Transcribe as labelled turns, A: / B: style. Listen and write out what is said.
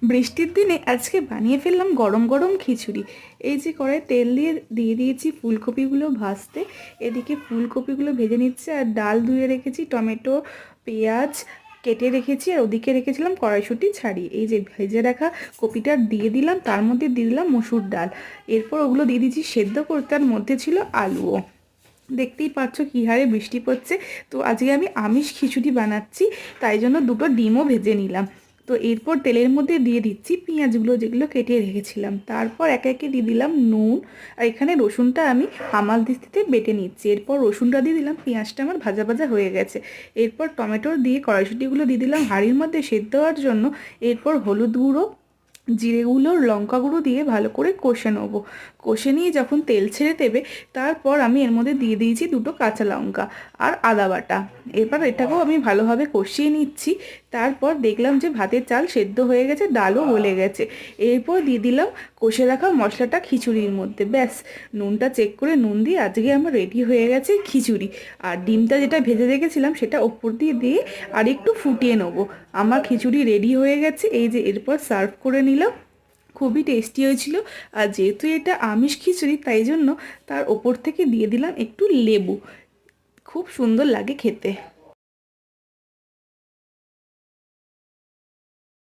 A: বৃষ্টির দিনে আজকে বানিয়ে ফেললাম গরম গরম খিচুড়ি। এই যে কড়াই তেল দিয়ে দিয়েছি ফুলকপিগুলো ভাজতে। এদিকে ফুলকপিগুলো ভেজে নিচ্ছে, আর ডাল ধুয়ে রেখেছি, টমেটো পেঁয়াজ কেটে রেখেছি, আর ওদিকে রেখেছিলাম কড়াইশুঁটি ছাড়িয়ে। এই যে ভেজে রাখা কপিটা দিয়ে দিলাম, তার মধ্যে দিয়ে দিলাম মসুর ডাল। এরপর ওগুলো দিয়ে দিয়েছি সেদ্ধ করতে, তার মধ্যে ছিল আলুও। দেখতেই পাচ্ছ কী হারে বৃষ্টি পড়ছে। তো আজকে আমি আমিষ খিচুড়ি বানাচ্ছি, তাই জন্য দুটো ডিমও ভেজে নিলাম। তো এরপর তেলের মধ্যে দিয়ে দিচ্ছি পেঁয়াজগুলো, যেগুলো কেটে রেখেছিলাম। তারপর একে একে দিয়ে দিলাম নুন, আর এখানে রসুনটা আমি হামাল দিস্তিতে বেটে নিচ্ছি। এরপর রসুনটা দিয়ে দিলাম, পেঁয়াজটা আমার ভাজা ভাজা হয়ে গেছে। এরপর টমেটো দিয়ে কড়াইশুঁটিগুলো দিয়ে দিলাম হাঁড়ির মধ্যে সেদ্ধ হওয়ার জন্য। এরপর হলুদ গুঁড়ো, জিরে গুঁড়ো, লঙ্কা গুঁড়ো দিয়ে ভালো করে কষে নেবো। কষে নিয়ে যখন তেল ছেড়ে দেবে, তারপর আমি এর মধ্যে দিয়ে দিয়েছি দুটো কাঁচা লঙ্কা আর আদা বাটা। এবার এটাকেও আমি ভালোভাবে কষিয়ে নিচ্ছি। তারপর দেখলাম যে ভাতের চাল সেদ্ধ হয়ে গেছে, ডালও গলে গেছে। এরপর দিয়ে দিলাম কষে রাখা মশলাটা খিচুড়ির মধ্যে। ব্যাস, নুনটা চেক করে নুন দিয়ে আজকে আমার রেডি হয়ে গেছে খিচুড়ি। আর ডিমটা যেটা ভেজে রেখেছিলাম সেটা ওপর দিয়ে দিয়ে আর একটু ফুটিয়ে নেবো। আমার খিচুড়ি রেডি হয়ে গেছে। এই যে এরপর সার্ভ করে নিলাম। খুবই টেস্টি হয়েছিল। আর যেহেতু এটা আমিষ খিচুড়ি, তাই জন্য তার ওপর থেকে দিয়ে দিলাম একটু লেবু। খুব সুন্দর লাগে খেতে।